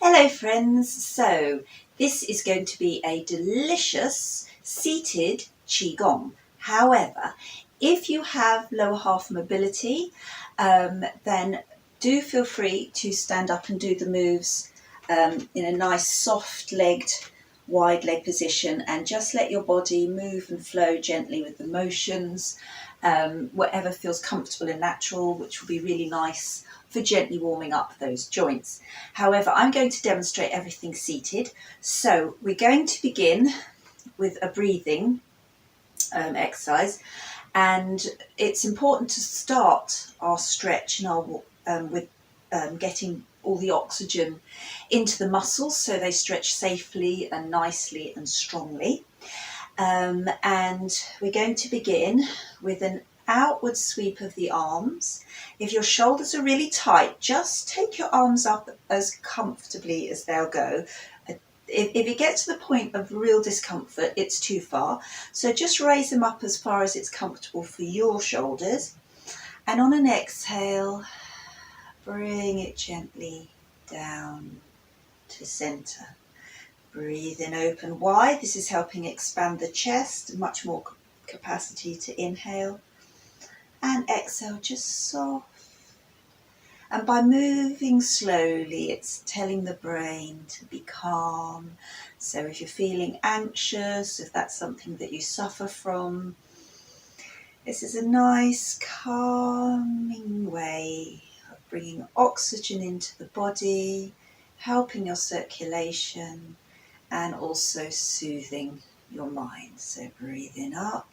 Hello friends, so this is going to be a delicious seated Qigong. However, if you have lower half mobility, then do feel free to stand up and do the moves in a nice soft-legged, wide leg position, and just let your body move and flow gently with the motions, whatever feels comfortable and natural, which will be really nice for gently warming up those joints. However, I'm going to demonstrate everything seated. So we're going to begin with a breathing exercise, and it's important to start our stretch and with getting all the oxygen into the muscles so they stretch safely and nicely and strongly. And we're going to begin with an outward sweep of the arms. If your shoulders are really tight, just take your arms up as comfortably as they'll go. If it gets to the point of real discomfort, it's too far. So just raise them up as far as it's comfortable for your shoulders. And on an exhale, bring it gently down to center. Breathe in open wide. This is helping expand the chest, much more capacity to inhale. And exhale, just soft. And by moving slowly, it's telling the brain to be calm. So if you're feeling anxious, if that's something that you suffer from, this is a nice calming way of bringing oxygen into the body, helping your circulation, and also soothing your mind. So breathing up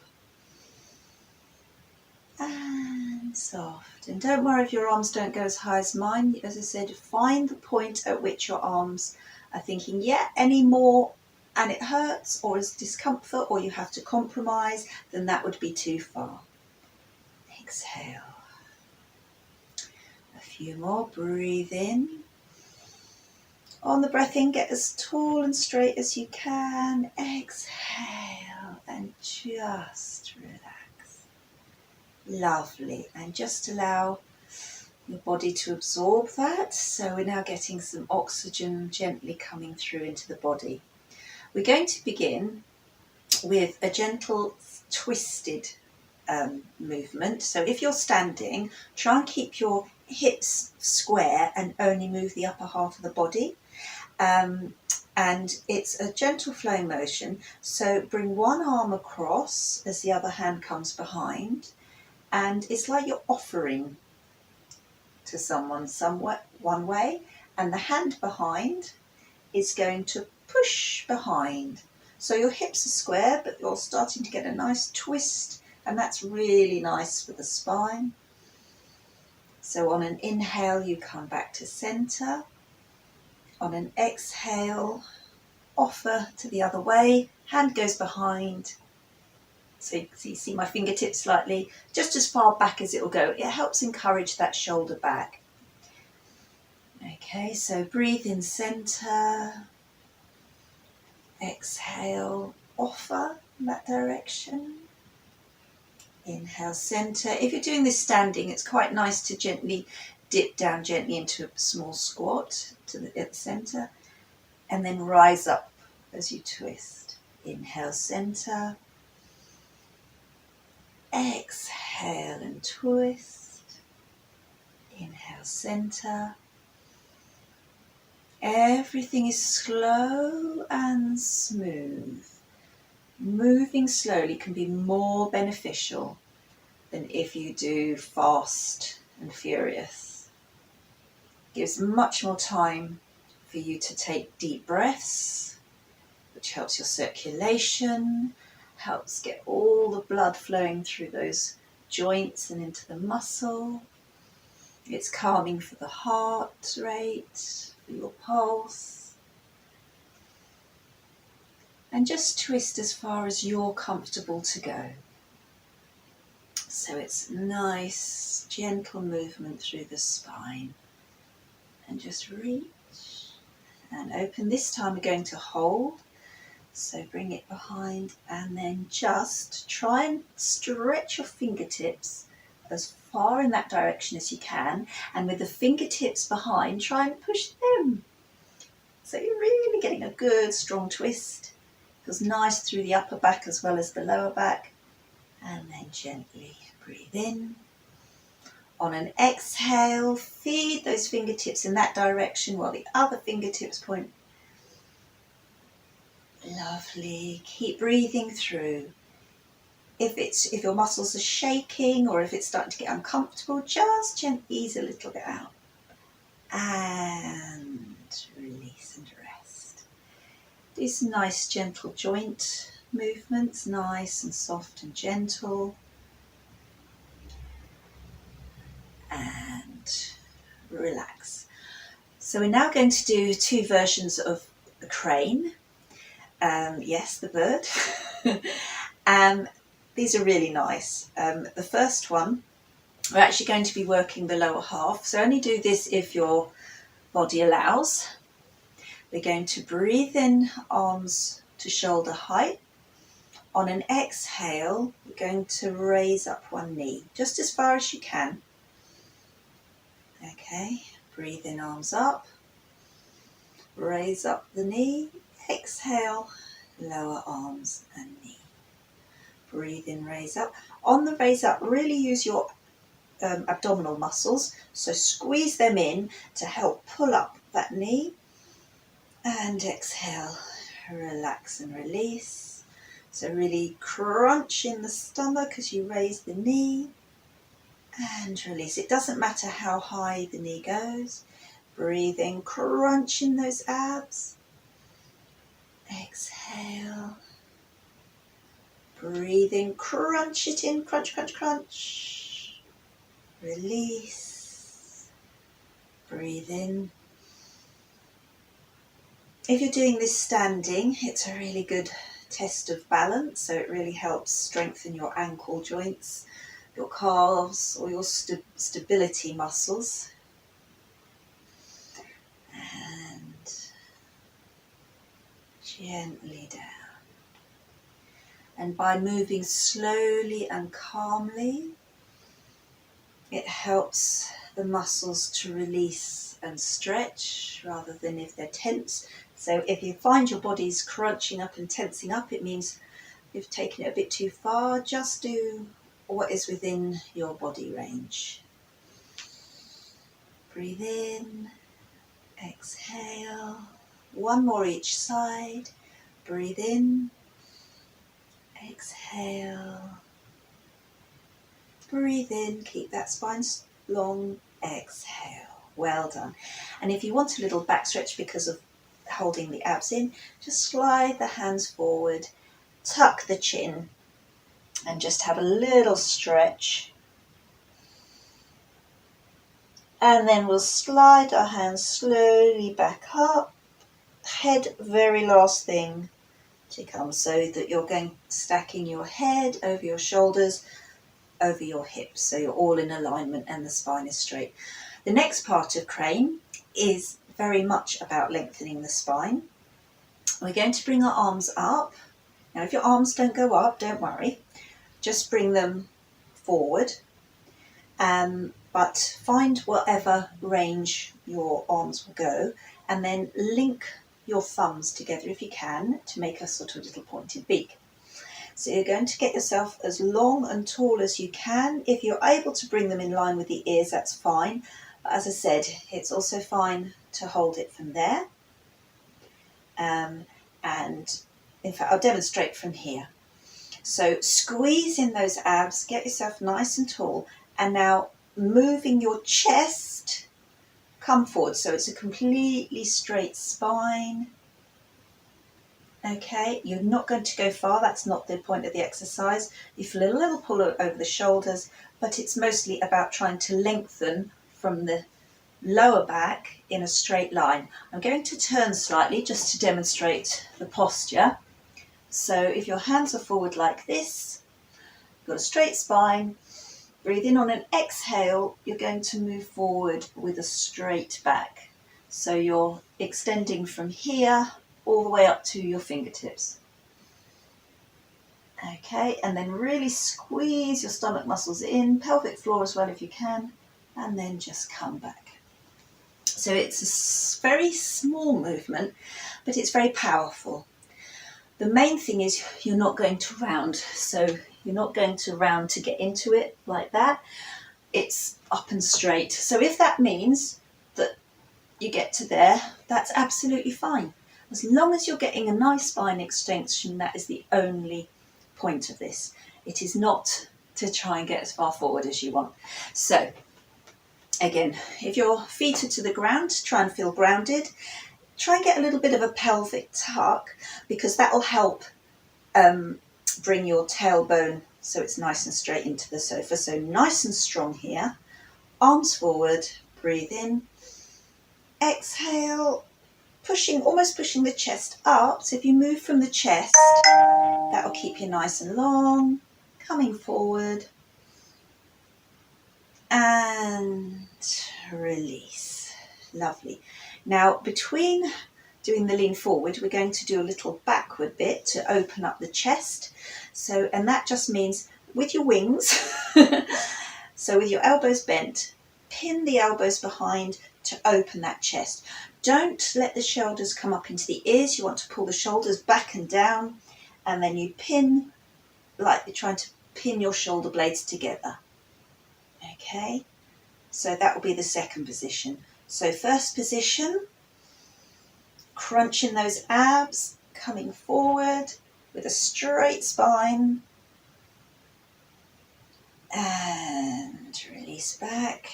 and soft. And don't worry if your arms don't go as high as mine. As I said, find the point at which your arms are thinking, yeah, any more and it hurts or is discomfort or you have to compromise, then that would be too far. Exhale. A few more. Breathe in. On the breath in, get as tall and straight as you can. Exhale and just relax. Lovely. And just allow your body to absorb that. So we're now getting some oxygen gently coming through into the body. We're going to begin with a gentle twisted movement. So if you're standing, try and keep your hips square and only move the upper half of the body. And it's a gentle flowing motion. So bring one arm across as the other hand comes behind. And it's like you're offering to someone somewhat one way, and the hand behind is going to push behind. So your hips are square, but you're starting to get a nice twist, and that's really nice for the spine. So on an inhale, you come back to center. On an exhale, offer to the other way, hand goes behind. So you see my fingertips slightly, just as far back as it will go. It helps encourage that shoulder back. Okay, so breathe in center. Exhale, offer in that direction. Inhale, center. If you're doing this standing, it's quite nice to gently dip down gently into a small squat at the center. And then rise up as you twist. Inhale, center. Exhale and twist. Inhale, center. Everything is slow and smooth. Moving slowly can be more beneficial than if you do fast and furious. It gives much more time for you to take deep breaths, which helps your circulation, helps get all the blood flowing through those joints and into the muscle. It's calming for the heart rate, for your pulse. And just twist as far as you're comfortable to go. So it's nice, gentle movement through the spine. And just reach and open. This time we're going to hold. So bring it behind and then just try and stretch your fingertips as far in that direction as you can. And with the fingertips behind, try and push them So you're really getting a good strong twist. Feels nice through the upper back as well as the lower back. And then gently breathe in. On an exhale, feed those fingertips in that direction while the other fingertips point. Lovely. Keep breathing through. If your muscles are shaking or if it's starting to get uncomfortable, just gently ease a little bit out. And release and rest. Do some nice gentle joint movements, nice and soft and gentle. And relax. So we're now going to do two versions of the crane. Yes, the bird. These are really nice. The first one, we're actually going to be working the lower half. So only do this if your body allows. We're going to breathe in, arms to shoulder height. On an exhale, we're going to raise up one knee, just as far as you can. Okay, breathe in, arms up. Raise up the knee. Exhale, lower arms and knee. Breathe in, raise up. On the raise up, really use your abdominal muscles. So squeeze them in to help pull up that knee. And exhale, relax and release. So really crunch in the stomach as you raise the knee. And release. It doesn't matter how high the knee goes. Breathe in, crunch in those abs. Exhale. Breathe in, crunch it in, crunch, crunch, crunch. Release. Breathe in. If you're doing this standing, it's a really good test of balance, so it really helps strengthen your ankle joints, your calves, or your stability muscles. And gently down. And by moving slowly and calmly, it helps the muscles to release and stretch rather than if they're tense. So if you find your body's crunching up and tensing up, it means you've taken it a bit too far. Just do what is within your body range. Breathe in, exhale. One more each side. Breathe in, exhale. Breathe in, keep that spine long, exhale. Well done. And if you want a little back stretch because of holding the abs in, just slide the hands forward, tuck the chin, and just have a little stretch. And then we'll slide our hands slowly back up. Head, very last thing to come, so that you're going stacking your head over your shoulders, over your hips, so you're all in alignment and the spine is straight. The next part of crane is very much about lengthening the spine. We're going to bring our arms up. Now if your arms don't go up, don't worry, just bring them forward, but find whatever range your arms will go, and then link your thumbs together if you can to make a sort of little pointed beak. So you're going to get yourself as long and tall as you can. If you're able to bring them in line with the ears, that's fine. But as I said, it's also fine to hold it from there. And in fact, I'll demonstrate from here. So squeeze in those abs, get yourself nice and tall. And now moving your chest, come forward. So it's a completely straight spine. Okay, you're not going to go far, that's not the point of the exercise. You feel a little pull over the shoulders, but it's mostly about trying to lengthen from the lower back in a straight line. I'm going to turn slightly just to demonstrate the posture. So if your hands are forward like this, you've got a straight spine, breathe in on an exhale, you're going to move forward with a straight back. So you're extending from here all the way up to your fingertips. Okay, and then really squeeze your stomach muscles in, pelvic floor as well if you can, and then just come back. So it's a very small movement, but it's very powerful. The main thing is you're not going to round. So you're not going to round to get into it like that. It's up and straight. So if that means that you get to there, that's absolutely fine. As long as you're getting a nice spine extension, that is the only point of this. It is not to try and get as far forward as you want. So again, if your feet are to the ground, try and feel grounded. Try and get a little bit of a pelvic tuck, because that will help bring your tailbone so it's nice and straight into the sofa. So nice and strong here. Arms forward, breathe in. Exhale, almost pushing the chest up. So if you move from the chest, that will keep you nice and long. Coming forward. And release. Lovely. Now, between doing the lean forward, we're going to do a little backward bit to open up the chest. So, and that just means with your wings, so with your elbows bent, pin the elbows behind to open that chest. Don't let the shoulders come up into the ears. You want to pull the shoulders back and down, and then you pin like you're trying to pin your shoulder blades together. Okay, so that will be the second position. So first position, crunching those abs, coming forward with a straight spine, and release back.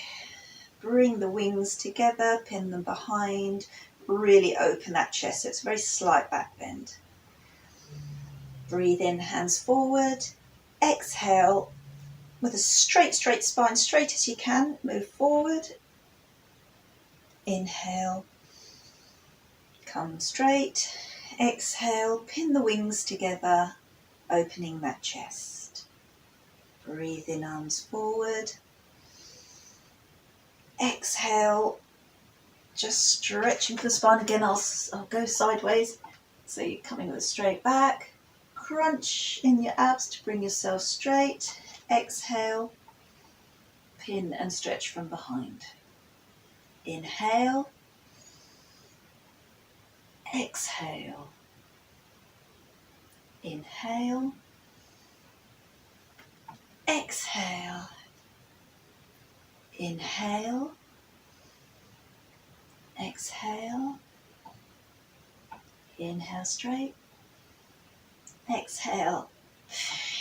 Bring the wings together, pin them behind, really open that chest. So it's a very slight back bend. Breathe in, hands forward. Exhale with a straight spine, straight as you can. Move forward. Inhale. Come straight. Exhale, pin the wings together, opening that chest. Breathe in, arms forward. Exhale, just stretching for the spine. Again, I'll go sideways. So you're coming with a straight back. Crunch in your abs to bring yourself straight. Exhale, pin and stretch from behind. Inhale. Exhale. Inhale. Exhale. Inhale. Exhale. Inhale straight. Exhale.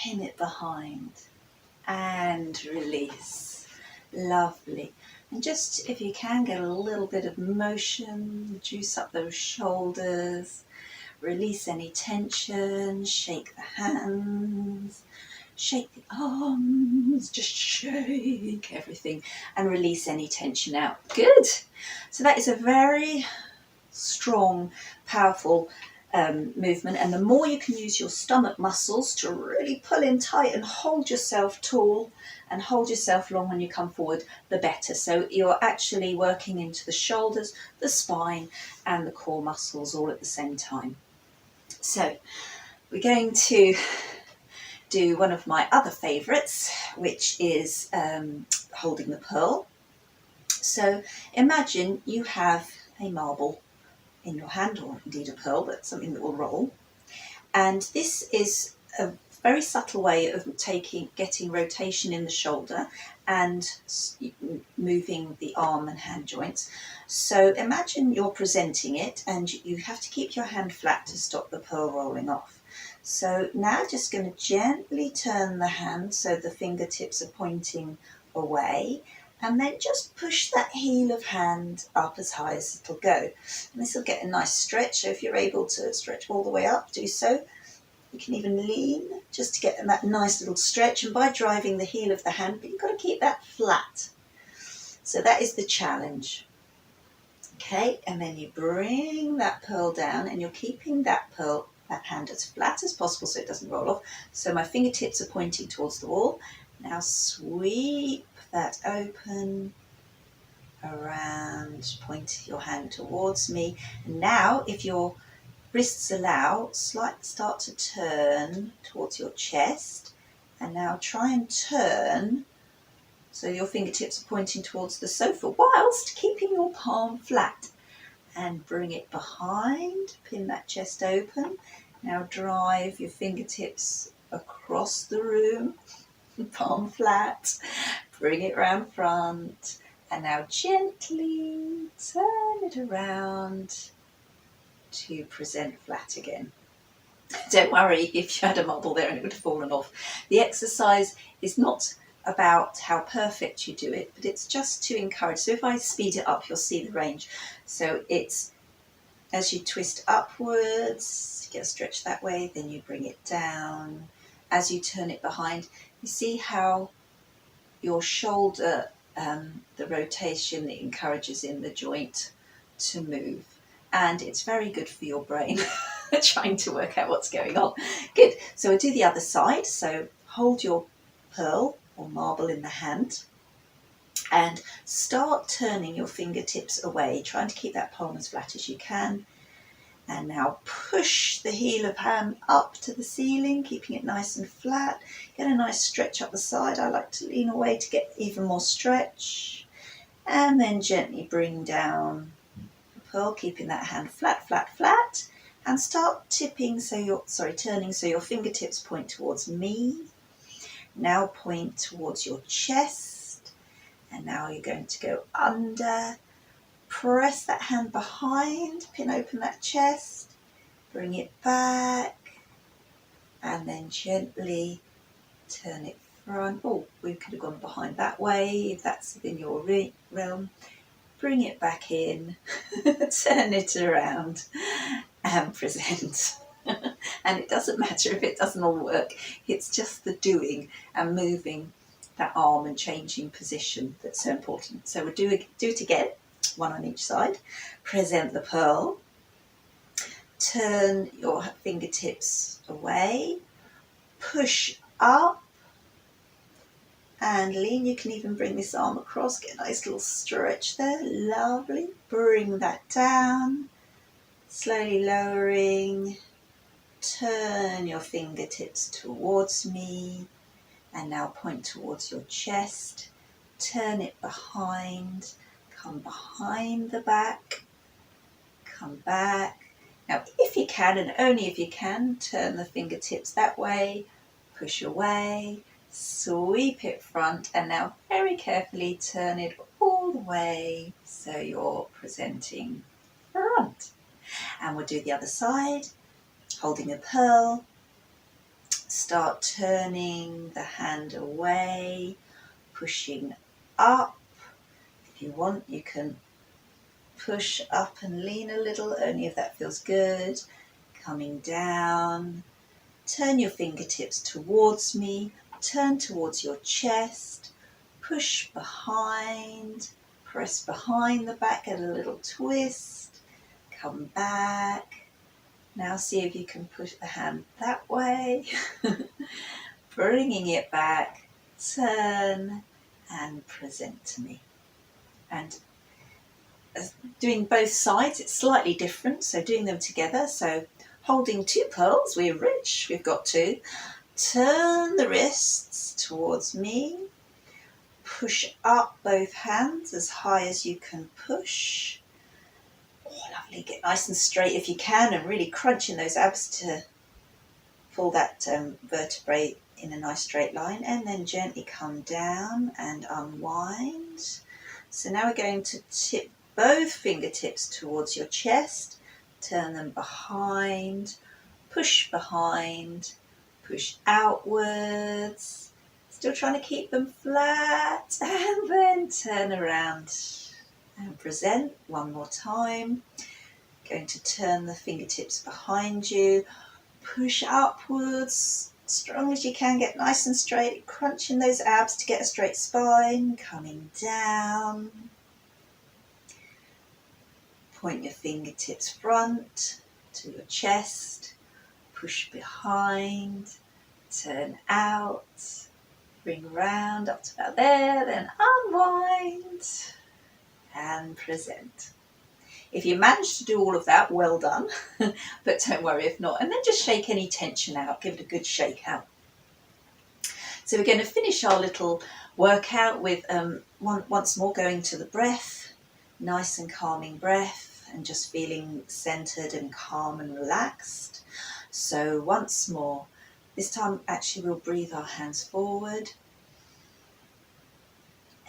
Pin it behind. And release. Lovely. And just, if you can, get a little bit of motion, juice up those shoulders, release any tension, shake the hands, shake the arms, just shake everything and release any tension out. Good. So that is a very strong, powerful movement, and the more you can use your stomach muscles to really pull in tight and hold yourself tall and hold yourself long when you come forward, the better. So you're actually working into the shoulders, the spine and the core muscles all at the same time. So we're going to do one of my other favourites, which is holding the pearl. So imagine you have a marble in your hand, or indeed a pearl, but something that will roll. And this is a very subtle way of getting rotation in the shoulder and moving the arm and hand joints. So imagine you're presenting it and you have to keep your hand flat to stop the pearl rolling off. So now just going to gently turn the hand so the fingertips are pointing away, and then just push that heel of hand up as high as it'll go. And this will get a nice stretch, so if you're able to stretch all the way up, do so. You can even lean just to get that nice little stretch, and by driving the heel of the hand, but you've got to keep that flat. So that is the challenge. Okay, and then you bring that pearl down, and you're keeping that hand as flat as possible so it doesn't roll off. So my fingertips are pointing towards the wall. Now sweep that open around, point your hand towards me. And now, if your wrists allow, slightly start to turn towards your chest. And now try and turn So your fingertips are pointing towards the sofa whilst keeping your palm flat. And bring it behind, pin that chest open. Now drive your fingertips across the room, palm flat, bring it round front, and now gently turn it around to present flat again. Don't worry if you had a marble there and it would have fallen off. The exercise is not about how perfect you do it, but it's just to encourage. So if I speed it up, you'll see the range. So it's as you twist upwards, get a stretch that way, then you bring it down. As you turn it behind, you see how your shoulder, the rotation, it encourages in the joint to move. And it's very good for your brain, trying to work out what's going on. Good. So we'll do the other side. So hold your pearl or marble in the hand and start turning your fingertips away, trying to keep that palm as flat as you can. And now push the heel of hand up to the ceiling, keeping it nice and flat. Get a nice stretch up the side. I like to lean away to get even more stretch. And then gently bring down the pearl, keeping that hand flat, flat, flat. And start turning so your fingertips point towards me. Now point towards your chest. And now you're going to go under. Press that hand behind, pin open that chest, bring it back, and then gently turn it front. Oh, we could have gone behind that way if that's within your realm. Bring it back in, turn it around, and present. And it doesn't matter if it doesn't all work, it's just the doing and moving that arm and changing position that's so important. So we'll do it again. One on each side. Present the pearl. Turn your fingertips away. Push up and lean. You can even bring this arm across. Get a nice little stretch there. Lovely. Bring that down. Slowly lowering. Turn your fingertips towards me. And now point towards your chest. Turn it behind. Come behind the back, come back. Now, if you can, and only if you can, turn the fingertips that way, push away, sweep it front, and now very carefully turn it all the way so you're presenting front. And we'll do the other side, holding a pearl. Start turning the hand away, pushing up. If you want, you can push up and lean a little, only if that feels good. Coming down. Turn your fingertips towards me. Turn towards your chest. Push behind. Press behind the back, get a little twist. Come back. Now see if you can push the hand that way. Bringing it back. Turn and present to me. And doing both sides, it's slightly different, so doing them together. So holding two pearls, we're rich, we've got two. Turn the wrists towards me. Push up both hands as high as you can push. Oh, lovely. Get nice and straight if you can, and really crunch in those abs to pull that vertebrae in a nice straight line. And then gently come down and unwind. So now we're going to tip both fingertips towards your chest, turn them behind, push outwards, still trying to keep them flat, and then turn around and present one more time. Going to turn the fingertips behind you, push upwards, strong as you can, get nice and straight, crunching those abs to get a straight spine, coming down. Point your fingertips front to your chest, push behind, turn out, bring round up to about there, then unwind and present. If you manage to do all of that, well done, but don't worry if not. And then just shake any tension out, give it a good shake out. So we're going to finish our little workout with once more going to the breath, nice and calming breath, and just feeling centered and calm and relaxed. So once more, this time actually we'll breathe our hands forward.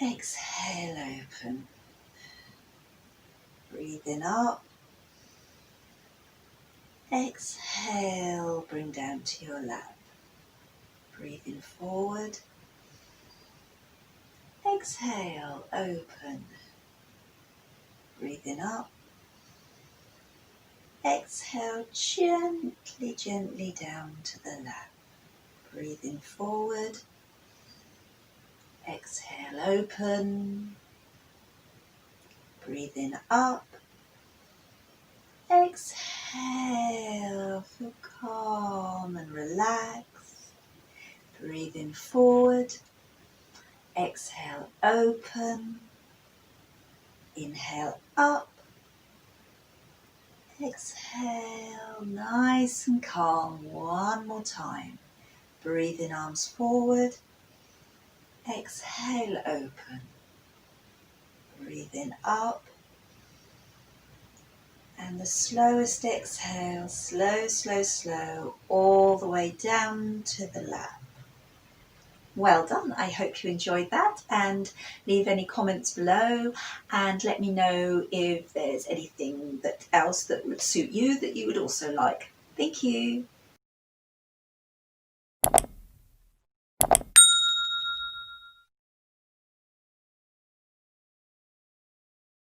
Exhale, open. Breathing up. Exhale, bring down to your lap. Breathing forward. Exhale, open. Breathing up. Exhale, gently, gently down to the lap. Breathing forward. Exhale, open. Breathing up. Exhale, feel calm and relaxed. Breathing forward. Exhale, open. Inhale up. Exhale, nice and calm. One more time. Breathing arms forward. Exhale, open. Breathing up. And the slowest exhale, slow, slow, slow, all the way down to the lap. Well done. I hope you enjoyed that, and leave any comments below and let me know if there's anything else that would suit you that you would also like. Thank you.